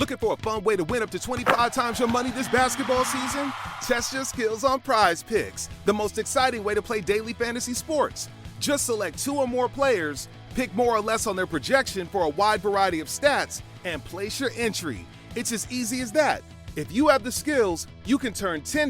Looking for a fun way to win up to 25 times your money this basketball season? Test your skills on Prize Picks, the most exciting way to play daily fantasy sports. Just select 2 or more players, pick more or less on their projection for a wide variety of stats, and place your entry. It's as easy as that. If you have the skills, you can turn $10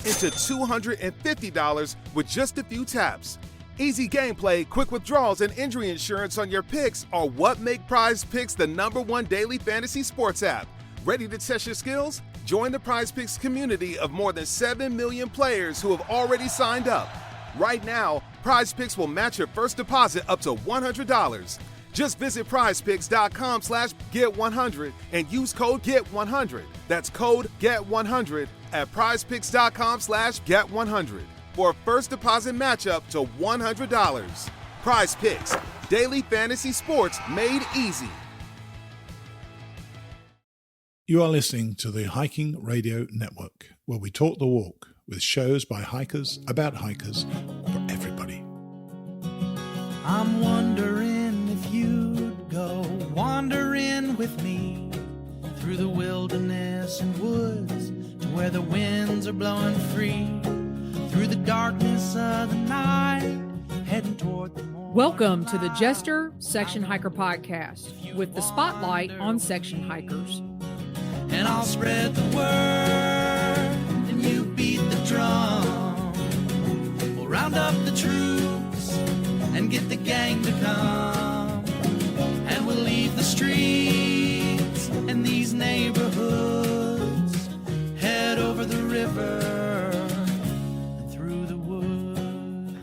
into $250 with just a few taps. Easy gameplay, quick withdrawals, and injury insurance on your picks are what make Prize Picks the #1 daily fantasy sports app. Ready to test your skills? Join the Prize Picks community of more than 7 million players who have already signed up. Right now, Prize Picks will match your first deposit up to $100. Just visit prizepicks.com/get100 and use code GET100. That's code GET100 at prizepicks.com/get100 for a first deposit match up to $100. Prize Picks, daily fantasy sports made easy. You are listening to the Hiking Radio Network, where we talk the walk with shows by hikers about hikers for everybody. I'm wondering if you'd go wandering with me through the wilderness and woods to where the winds are blowing free, through the darkness of the night, heading toward the morning. Welcome to the Jester Section Hiker Podcast with the spotlight on section hikers. And I'll spread the word and you beat the drum. We'll round up the troops and get the gang to come, and we'll leave the streets and these neighborhoods, head over the river and through the woods.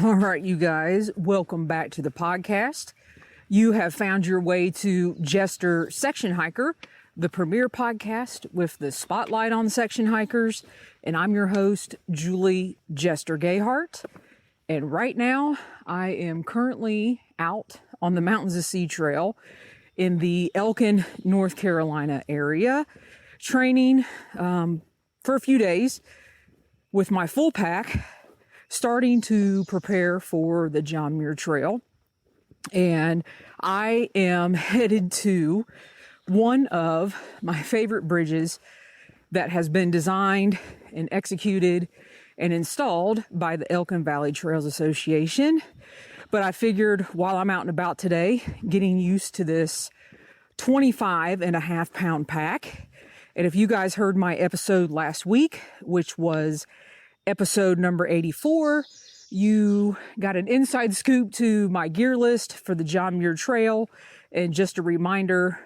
All right, you guys, welcome back to the podcast. You have found your way to Jester Section Hiker, the premier podcast with the spotlight on section hikers, and I'm your host, Julie Jester Gayhart. And right now, I am currently out on the Mountains of Sea Trail in the Elkin, North Carolina area, training for a few days with my full pack, starting to prepare for the John Muir Trail. And I am headed to one of my favorite bridges that has been designed and executed and installed by the Elkin Valley Trails Association. But I figured while I'm out and about today, getting used to this 25.5 pound pack. And if you guys heard my episode last week, which was episode number 84, you got an inside scoop to my gear list for the John Muir Trail. And just a reminder,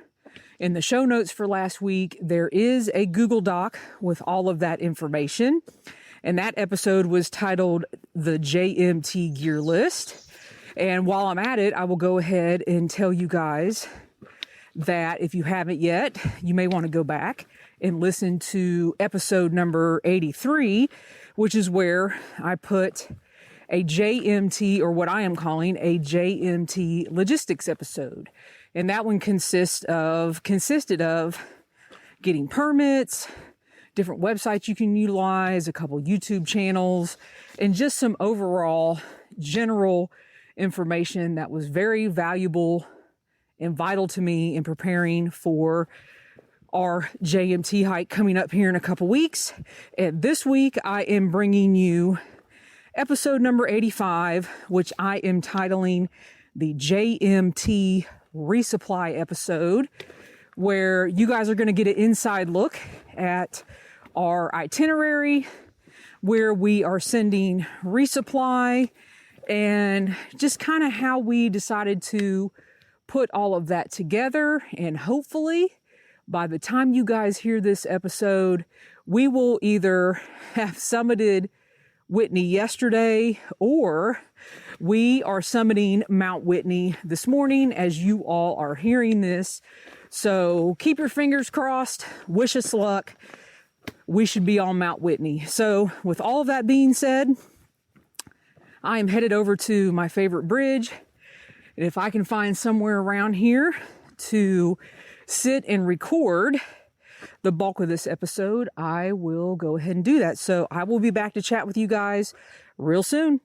in the show notes for last week, there is a Google Doc with all of that information. And that episode was titled The JMT Gear List. And while I'm at it, I will go ahead and tell you guys that if you haven't yet, you may want to go back and listen to episode number 83, which is where I put a JMT, or what I am calling a JMT logistics episode. And that one consisted of getting permits, different websites you can utilize, a couple YouTube channels, and just some overall general information that was very valuable and vital to me in preparing for our JMT hike coming up here in a couple weeks. And this week I am bringing you episode number 85, which I am titling the JMT Resupply episode, where you guys are going to get an inside look at our itinerary, where we are sending resupply, and just kind of how we decided to put all of that together. And hopefully by the time you guys hear this episode, we will either have summited Whitney yesterday, or we are summiting Mount Whitney this morning as you all are hearing this. So keep your fingers crossed, wish us luck. We should be on Mount Whitney. So with all of that being said, I am headed over to my favorite bridge. And if I can find somewhere around here to sit and record the bulk of this episode, I will go ahead and do that. So I will be back to chat with you guys real soon.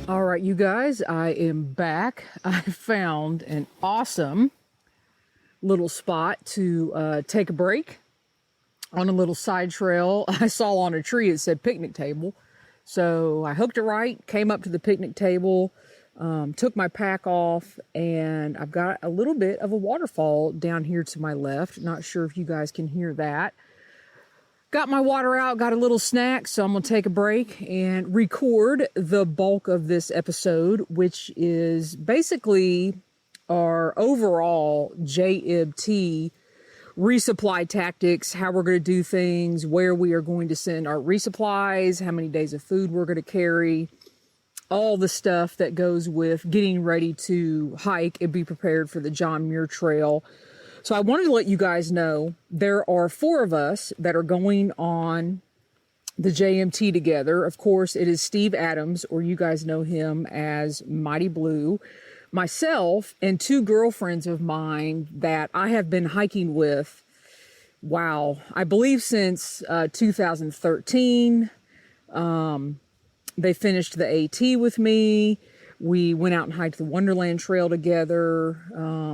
All right, right, you guys, I am back. I found an awesome little spot to take a break on a little side trail. I saw on a tree it said picnic table. So I hooked it right, came up to the picnic table, took my pack off, and I've got a little bit of a waterfall down here to my left. Not sure if you guys can hear that. Got my water out, got a little snack, so I'm going to take a break and record the bulk of this episode, which is basically our overall JMT resupply tactics, how we're going to do things, where we are going to send our resupplies, how many days of food we're going to carry, all the stuff that goes with getting ready to hike and be prepared for the John Muir Trail. So I wanted to let you guys know there are 4 of us that are going on the JMT together. Of course, it is Steve Adams, or you guys know him as Mighty Blue, myself, and 2 girlfriends of mine that I have been hiking with, wow, I believe since 2013. They finished the AT with me. We went out and hiked the Wonderland Trail together.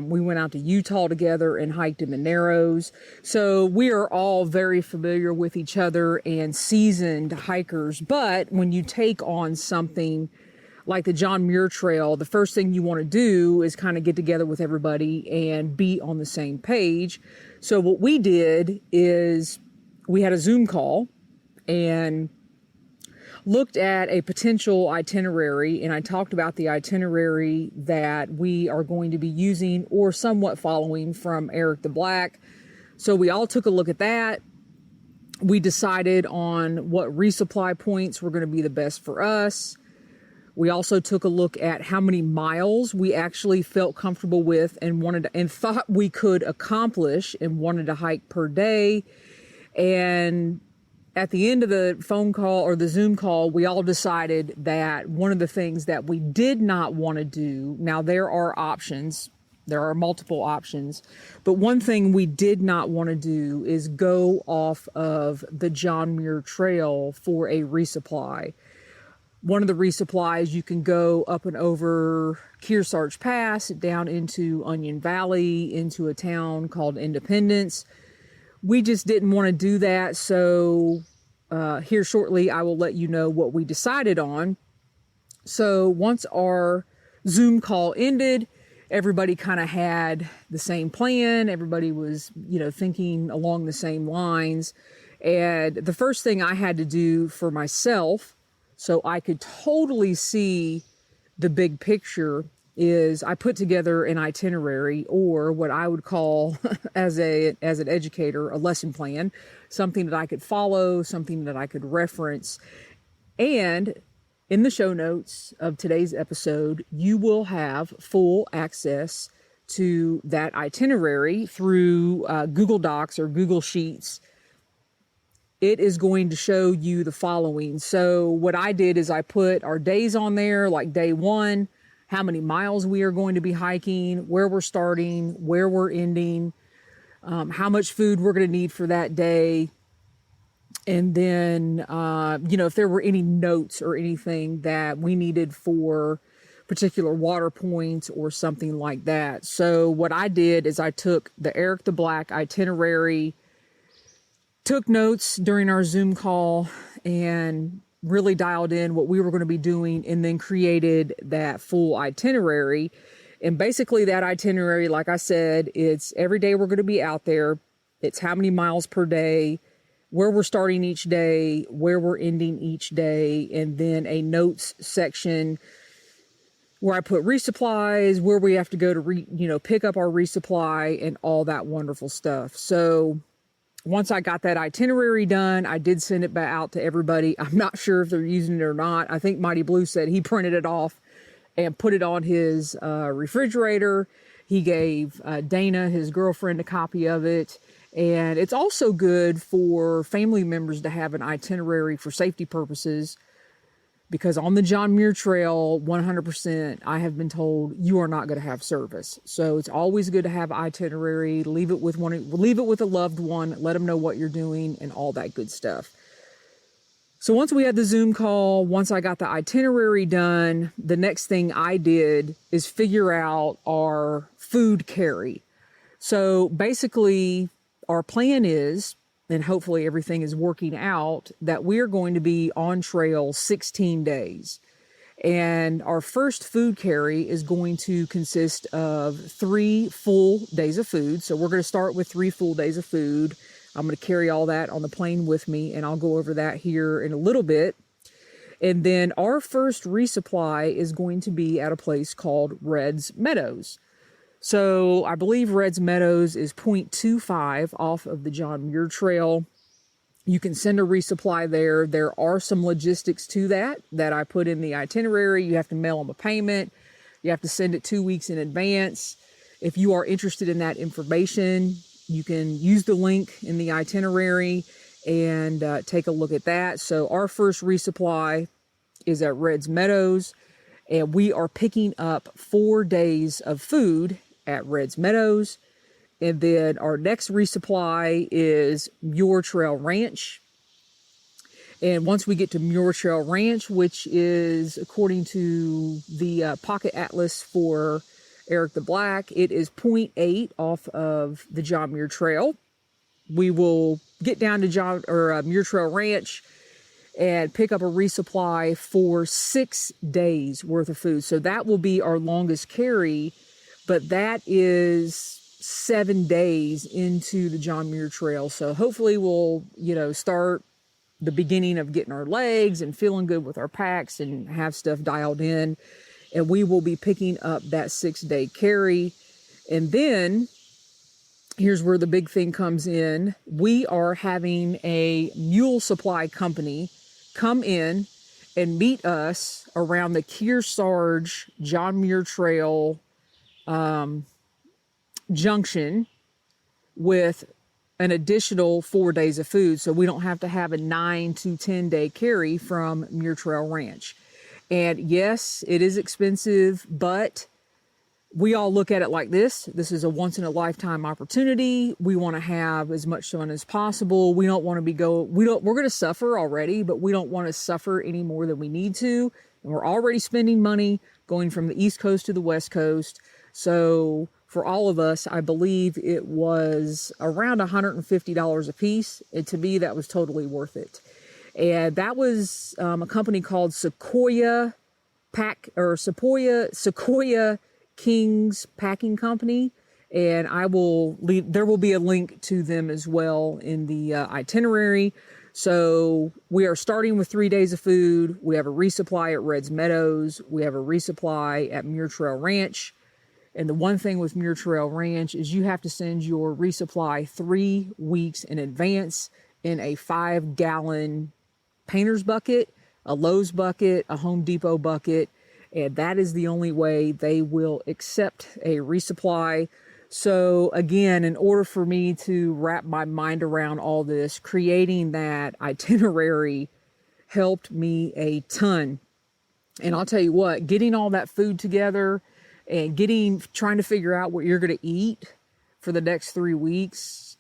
We went out to Utah together and hiked in the Narrows. So we are all very familiar with each other and seasoned hikers. But when you take on something like the John Muir Trail, the first thing you want to do is kind of get together with everybody and be on the same page. So what we did is we had a Zoom call and looked at a potential itinerary, and I talked about the itinerary that we are going to be using or somewhat following from Eric the Black. So we all took a look at that. We decided on what resupply points were going to be the best for us. We also took a look at how many miles we actually felt comfortable with and thought we could accomplish and wanted to hike per day. And at the end of the phone call or the Zoom call, we all decided that one of the things that we did not want to do, now there are options, there are multiple options, but one thing we did not want to do is go off of the John Muir Trail for a resupply. One of the resupplies, you can go up and over Kearsarge Pass, down into Onion Valley, into a town called Independence. We just didn't want to do that, so here shortly I will let you know what we decided on. So once our Zoom call ended, everybody kind of had the same plan. Everybody was, thinking along the same lines. And the first thing I had to do for myself, so I could totally see the big picture, is I put together an itinerary, or what I would call as an educator, a lesson plan, something that I could follow, something that I could reference. And in the show notes of today's episode, you will have full access to that itinerary through Google Docs or Google Sheets. It is going to show you the following. So what I did is I put our days on there, like day 1, how many miles we are going to be hiking, where we're starting, where we're ending, how much food we're going to need for that day. And then, if there were any notes or anything that we needed for particular water points or something like that. So what I did is I took the Eric the Black itinerary, took notes during our Zoom call, and really dialed in what we were going to be doing, and then created that full itinerary. And basically that itinerary, like I said, it's every day we're going to be out there. It's how many miles per day, where we're starting each day, where we're ending each day, and then a notes section where I put resupplies, where we have to go to pick up our resupply and all that wonderful stuff. So once I got that itinerary done, I did send it back out to everybody. I'm not sure if they're using it or not. I think Mighty Blue said he printed it off and put it on his refrigerator. He gave Dana, his girlfriend, a copy of it. And it's also good for family members to have an itinerary for safety purposes, because on the John Muir Trail, 100%, I have been told you are not going to have service. So it's always good to have itinerary. Leave it with a loved one. Let them know what you're doing and all that good stuff. So once we had the Zoom call, once I got the itinerary done, the next thing I did is figure out our food carry. So basically, our plan is, and hopefully everything is working out, that we're going to be on trail 16 days. And our first food carry is going to consist of 3 full days of food. So we're going to start with 3 full days of food. I'm going to carry all that on the plane with me, and I'll go over that here in a little bit. And then our first resupply is going to be at a place called Red's Meadows. So I believe Red's Meadows is 0.25 off of the John Muir Trail. You can send a resupply there. There are some logistics to that I put in the itinerary. You have to mail them a payment. You have to send it 2 weeks in advance. If you are interested in that information, you can use the link in the itinerary and take a look at that. So our first resupply is at Red's Meadows, and we are picking up 4 days of food at Red's Meadows. And then our next resupply is Muir Trail Ranch. And once we get to Muir Trail Ranch, which is, according to the Pocket Atlas for Eric the Black, it is 0.8 off of the John Muir Trail. We will get down to Muir Trail Ranch and pick up a resupply for 6 days worth of food. So that will be our longest carry, but that is 7 days into the John Muir Trail. So hopefully we'll, start the beginning of getting our legs and feeling good with our packs and have stuff dialed in. And we will be picking up that 6-day carry. And then here's where the big thing comes in. We are having a mule supply company come in and meet us around the Kearsarge John Muir Trail junction with an additional 4 days of food. So we don't have to have a 9 to 10 day carry from Muir Trail Ranch. And yes, it is expensive, but we all look at it like this. This is a once in a lifetime opportunity. We want to have as much fun as possible. We don't want to we're going to suffer already, but we don't want to suffer any more than we need to. And we're already spending money going from the East Coast to the West Coast. So for all of us, I believe it was around $150 a piece. And to me, that was totally worth it. And that was a company called Sequoia Kings Packing Company. And there will be a link to them as well in the itinerary. So we are starting with 3 days of food. We have a resupply at Red's Meadows. We have a resupply at Muir Trail Ranch. And the one thing with Muir Trail Ranch is you have to send your resupply 3 weeks in advance in a 5-gallon painter's bucket, a Lowe's bucket, a Home Depot bucket. And that is the only way they will accept a resupply. So again, in order for me to wrap my mind around all this, creating that itinerary helped me a ton. And I'll tell you what, getting all that food together and trying to figure out what you're going to eat for the next 3 weeks,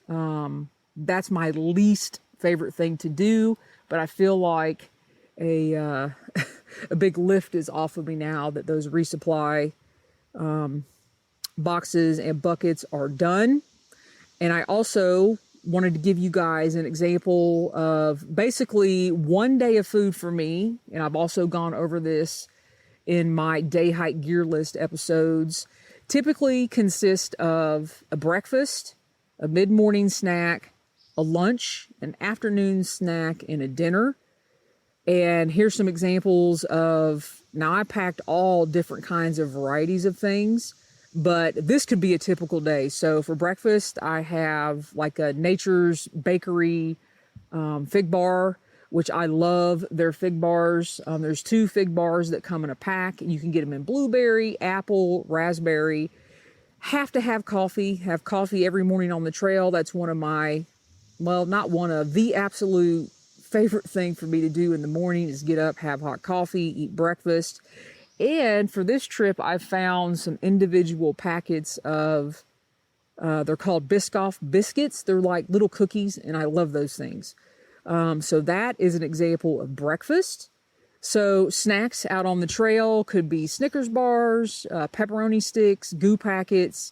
that's my least favorite thing to do. But I feel like a big lift is off of me now that those resupply boxes and buckets are done. And I also wanted to give you guys an example of basically 1 day of food for me. And I've also gone over this in my day hike gear list episodes. Typically consist of a breakfast, a mid-morning snack, a lunch, an afternoon snack, and a dinner. And here's some examples of, now I packed all different kinds of varieties of things, but this could be a typical day. So for breakfast, I have like a Nature's Bakery fig bar, which I love their fig bars. There's 2 fig bars that come in a pack. You can get them in blueberry, apple, raspberry. Have to have coffee every morning on the trail. That's one of my, well, not one of, the absolute favorite thing for me to do in the morning is get up, have hot coffee, eat breakfast. And for this trip, I found some individual packets of, they're called Biscoff biscuits. They're like little cookies, and I love those things. So that is an example of breakfast. So snacks out on the trail could be Snickers bars, pepperoni sticks, goo packets,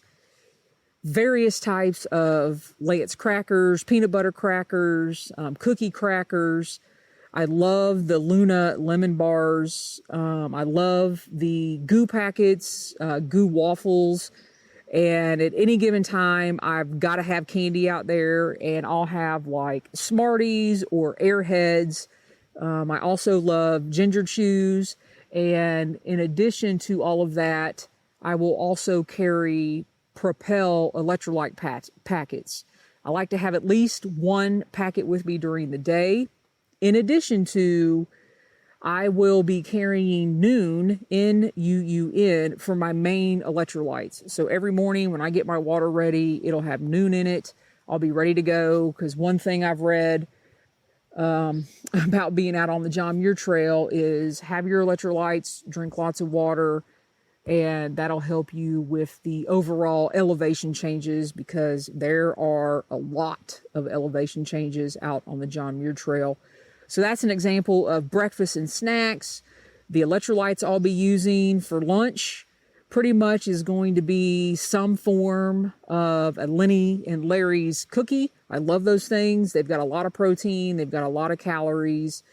various types of Lance crackers, peanut butter crackers, cookie crackers. I love the Luna lemon bars. I love the goo packets, goo waffles. And at any given time, I've got to have candy out there, and I'll have like Smarties or Airheads. I also love Ginger Chews. And in addition to all of that, I will also carry Propel electrolyte packets. I like to have at least one packet with me during the day. In addition to, I will be carrying Noon, N-U-U-N, for my main electrolytes. So every morning when I get my water ready, it'll have Noon in it. I'll be ready to go, because one thing I've read about being out on the John Muir Trail is have your electrolytes, drink lots of water, and that'll help you with the overall elevation changes, because there are a lot of elevation changes out on the John Muir Trail. So that's an example of breakfast and snacks. The electrolytes I'll be using for lunch pretty much is going to be some form of a Lenny and Larry's cookie. I love those things. They've got a lot of protein. They've got a lot of calories.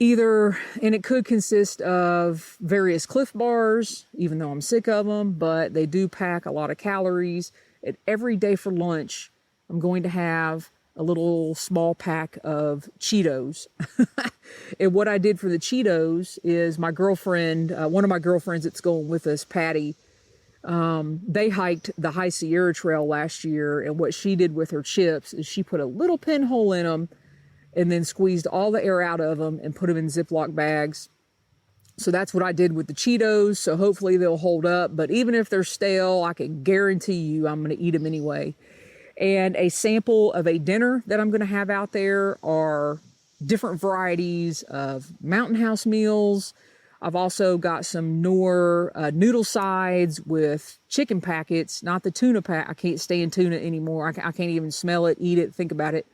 And it could consist of various Cliff Bars, even though I'm sick of them, but they do pack a lot of calories. And every day for lunch, I'm going to have a little small pack of Cheetos. And what I did for the Cheetos is my girlfriend, one of my girlfriends that's going with us, Patty, they hiked the High Sierra Trail last year. And what she did with her chips is she put a little pinhole in them and then squeezed all the air out of them and put them in Ziploc bags. So that's what I did with the Cheetos. So hopefully they'll hold up. But even if they're stale, I can guarantee you I'm going to eat them anyway. And a sample of a dinner that I'm going to have out there are different varieties of Mountain House meals. I've also got some Knorr noodle sides with chicken packets, not the tuna pack. I can't stand tuna anymore. I can't even smell it, eat it, think about it.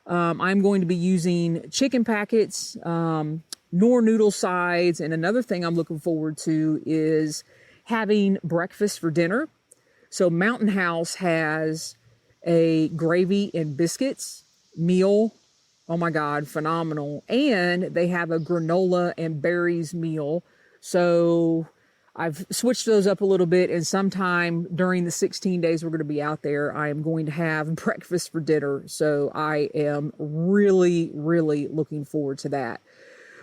I'm going to be using chicken packets, Knorr noodle sides. And another thing I'm looking forward to is having breakfast for dinner. So Mountain House has a gravy and biscuits meal. Oh my God, phenomenal. And they have a granola and berries meal. So I've switched those up a little bit, and sometime during the 16 days we're going to be out there, I am going to have breakfast for dinner. So I am really, really looking forward to that.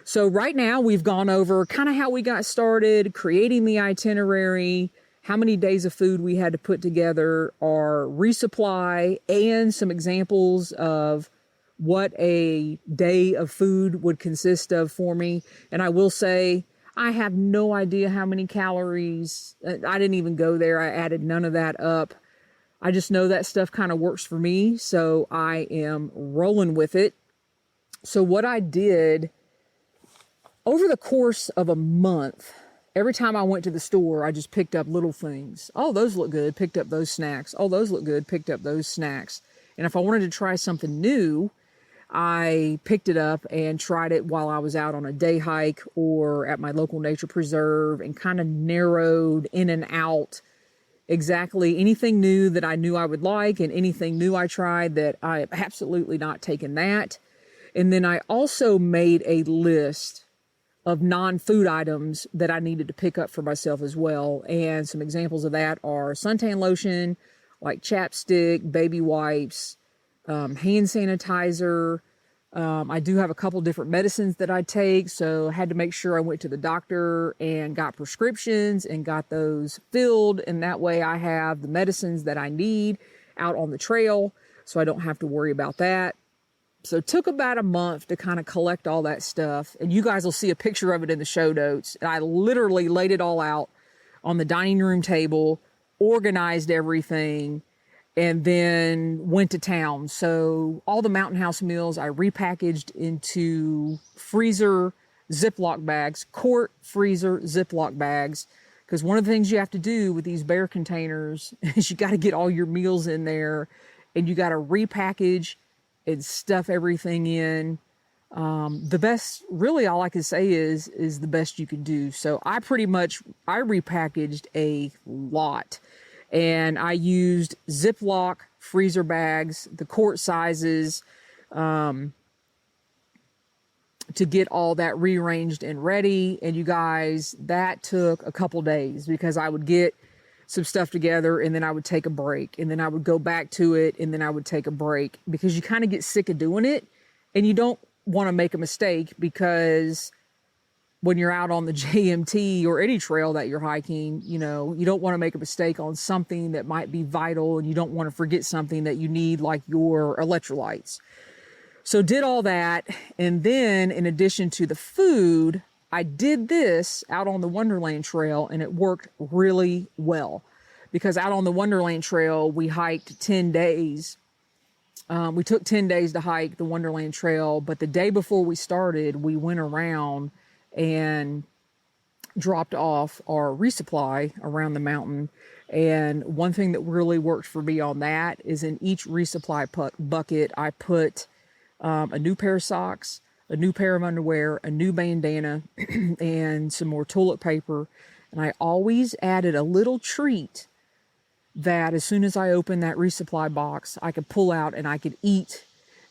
So right now we've gone over kind of how we got started, creating the itinerary, how many days of food we had to put together, our resupply, and some examples of what a day of food would consist of for me. And I will say, I have no idea how many calories. I didn't even go there. I added none of that up. I just know that stuff kind of works for me. So I am rolling with it. So what I did over the course of a month, every time I went to the store, I just picked up little things. Oh, those look good. Picked up those snacks. Oh, those look good. Picked up those snacks. And if I wanted to try something new, I picked it up and tried it while I was out on a day hike or at my local nature preserve, and kind of narrowed in and out exactly anything new that I knew I would like, and anything new I tried that I have absolutely not taken that. And then I also made a list of non-food items that I needed to pick up for myself as well. And some examples of that are suntan lotion, like chapstick, baby wipes, hand sanitizer. I do have a couple different medicines that I take, so I had to make sure I went to the doctor and got prescriptions and got those filled, and that way I have the medicines that I need out on the trail, so I don't have to worry about that. So it took about a month to kind of collect all that stuff, and you guys will see a picture of it in the show notes. And I literally laid it all out on the dining room table, organized everything, and then went to town. So all the Mountain House meals I repackaged into freezer Ziploc bags, quart freezer Ziploc bags, because one of the things you have to do with these bear containers is you got to get all your meals in there, and you got to repackage and stuff everything in. The best, really all I can say is the best you can do. So I repackaged a lot, and I used Ziploc freezer bags, the quart sizes, to get all that rearranged and ready. And you guys, that took a couple days, because I would get some stuff together and then I would take a break, and then I would go back to it, and then I would take a break, because you kind of get sick of doing it and you don't want to make a mistake, because when you're out on the JMT or any trail that you're hiking, you don't want to make a mistake on something that might be vital, and you don't want to forget something that you need, like your electrolytes. So did all that. And then in addition to the food, I did this out on the Wonderland Trail, and it worked really well, because out on the Wonderland Trail, we hiked 10 days. We took 10 days to hike the Wonderland Trail, but the day before we started, we went around and dropped off our resupply around the mountain. And one thing that really worked for me on that is, in each resupply bucket, I put a new pair of socks, a new pair of underwear, a new bandana, and some more toilet paper. And I always added a little treat that as soon as I opened that resupply box, I could pull out and I could eat,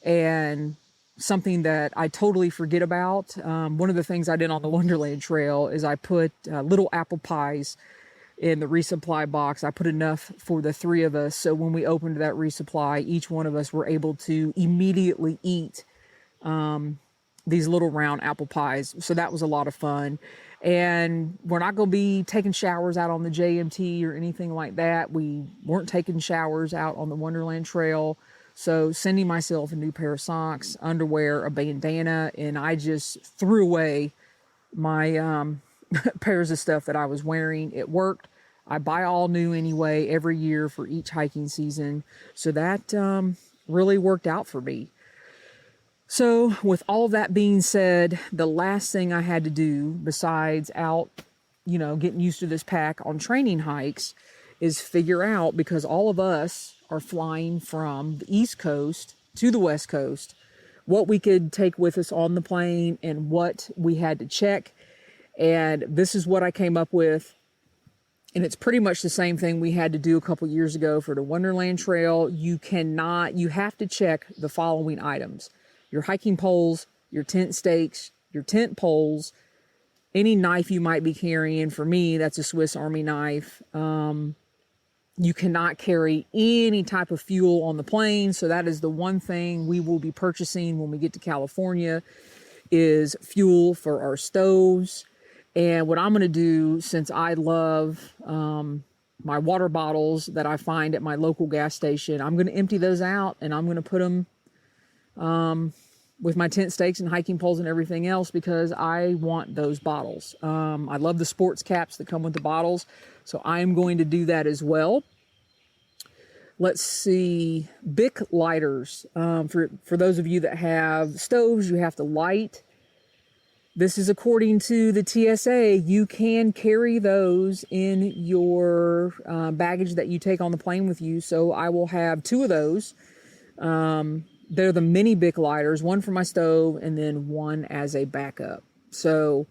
and something that I totally forget about. One of the things I did on the Wonderland Trail is I put little apple pies in the resupply box. I put enough for the three of us, so when we opened that resupply, each one of us were able to immediately eat these little round apple pies. So that was a lot of fun. And we're not going to be taking showers out on the JMT or anything like that. We weren't taking showers out on the Wonderland Trail. So sending myself a new pair of socks, underwear, a bandana, and I just threw away my pairs of stuff that I was wearing. It worked. I buy all new anyway every year for each hiking season. So that really worked out for me. So with all that being said, the last thing I had to do besides out, getting used to this pack on training hikes is figure out, because all of us are flying from the East Coast to the West Coast, what we could take with us on the plane and what we had to check. And this is what I came up with. And it's pretty much the same thing we had to do a couple years ago for the Wonderland Trail. You have to check the following items: your hiking poles, your tent stakes, your tent poles, any knife you might be carrying. For me, that's a Swiss Army knife. You cannot carry any type of fuel on the plane. So that is the one thing we will be purchasing when we get to California, is fuel for our stoves. And what I'm going to do, since I love my water bottles that I find at my local gas station, I'm going to empty those out, and I'm going to put them with my tent stakes and hiking poles and everything else, because I want those bottles. I love the sports caps that come with the bottles, so I am going to do that as well. Let's see, Bic lighters. For those of you that have stoves, you have to light. This is according to the TSA. You can carry those in your baggage that you take on the plane with you. So I will have 2 of those. They're the mini Bic lighters, one for my stove and then one as a backup. So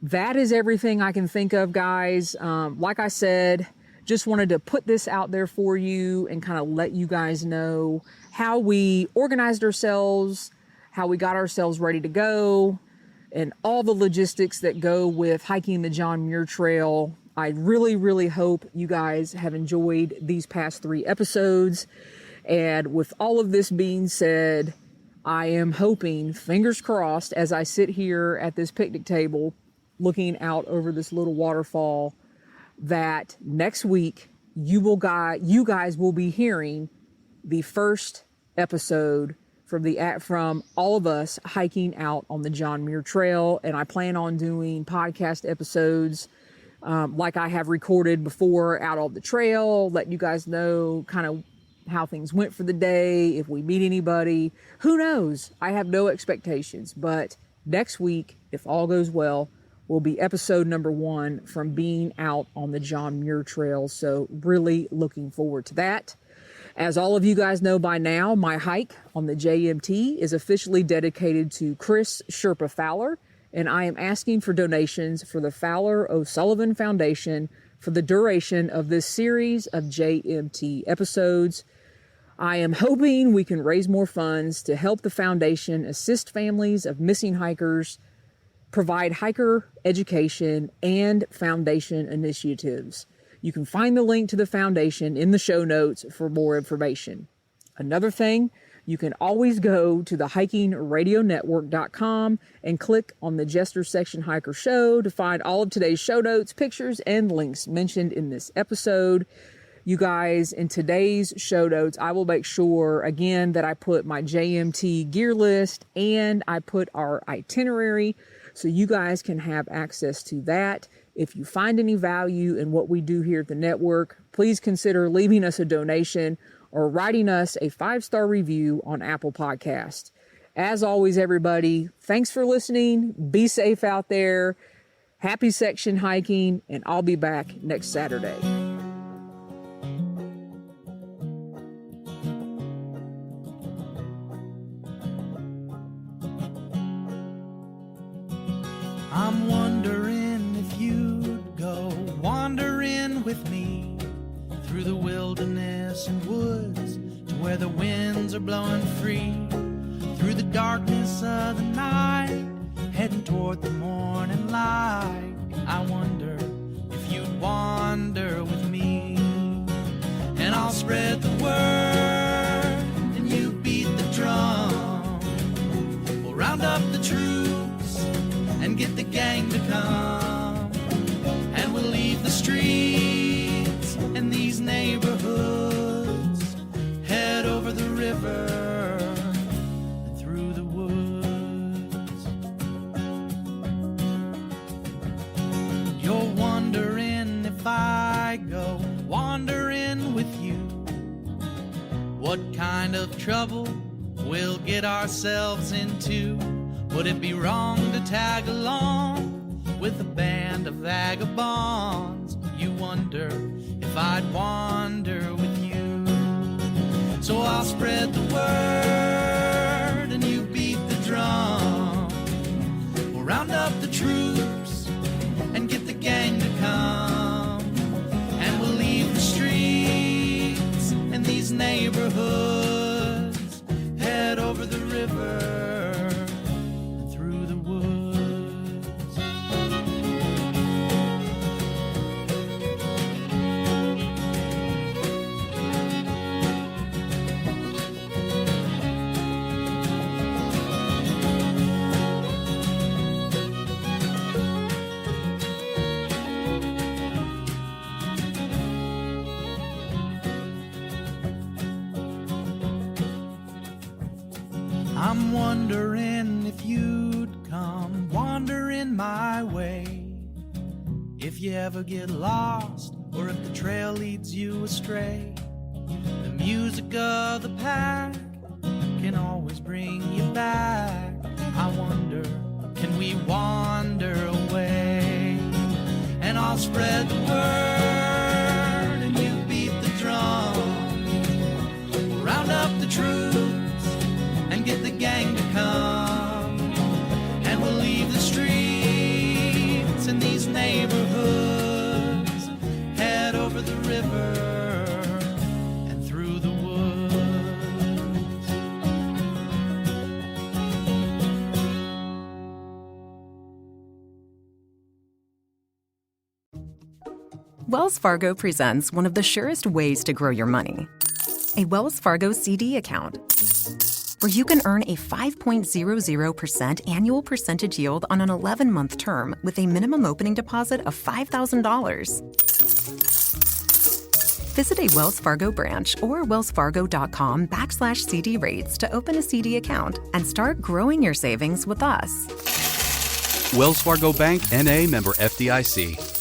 that is everything I can think of, guys. Like I said, just wanted to put this out there for you and kind of let you guys know how we organized ourselves, how we got ourselves ready to go, and all the logistics that go with hiking the John Muir Trail. I really, really hope you guys have enjoyed these past 3 episodes. And with all of this being said, I am hoping, fingers crossed, as I sit here at this picnic table looking out over this little waterfall, that next week you guys will be hearing the first episode from all of us hiking out on the John Muir Trail. And I plan on doing podcast episodes like I have recorded before out on the trail, let you guys know kind of how things went for the day, if we meet anybody. Who knows? I have no expectations, but next week, if all goes well, will be episode number 1 from being out on the John Muir Trail. So really looking forward to that. As all of you guys know by now, my hike on the JMT is officially dedicated to Kris Sherpa Fowler, and I am asking for donations for the Fowler-O'Sullivan Foundation for the duration of this series of JMT episodes. I am hoping we can raise more funds to help the foundation assist families of missing hikers, provide hiker education, and foundation initiatives. You can find the link to the foundation in the show notes for more information. Another thing, you can always go to the hikingradionetwork.com and click on the Jester Section Hiker Show to find all of today's show notes, pictures, and links mentioned in this episode. You guys, in today's show notes, I will make sure, again, that I put my JMT gear list and I put our itinerary so you guys can have access to that. If you find any value in what we do here at the network, please consider leaving us a donation or writing us a 5-star review on Apple Podcasts. As always, everybody, thanks for listening. Be safe out there. Happy section hiking, and I'll be back next Saturday. I'm wondering if you'd go wandering with me through the wilderness and woods to where the winds are blowing free, through the darkness of the night, heading toward the morning light. I wonder if you'd wander with me, and I'll spread the word and you beat the drum. We'll round up the troops and get the gang to come, and we'll leave the streets and these neighborhoods, head over the river and through the woods. You're wondering if I go wandering with you, what kind of trouble we'll get ourselves into. Would it be wrong to tag along with a band of vagabonds? You wonder if I'd wander with you. So I'll spread the word and you beat the drum. We'll round up the troops and get the gang to come, and we'll leave the streets and these neighborhoods, head over the river. I'm wondering if you'd come wandering my way, if you ever get lost or if the trail leads you astray. The music of the pack can always bring you back. I wonder, can we wander away? And I'll spread the word and you beat the drum. We'll round up the troops and get the gang to come, and we'll leave the streets and these neighborhoods, head over the river and through the woods. Wells Fargo presents one of the surest ways to grow your money, a Wells Fargo CD account, where you can earn a 5.00% annual percentage yield on an 11-month term with a minimum opening deposit of $5,000. Visit a Wells Fargo branch or wellsfargo.com/CD rates to open a CD account and start growing your savings with us. Wells Fargo Bank, N.A., member FDIC.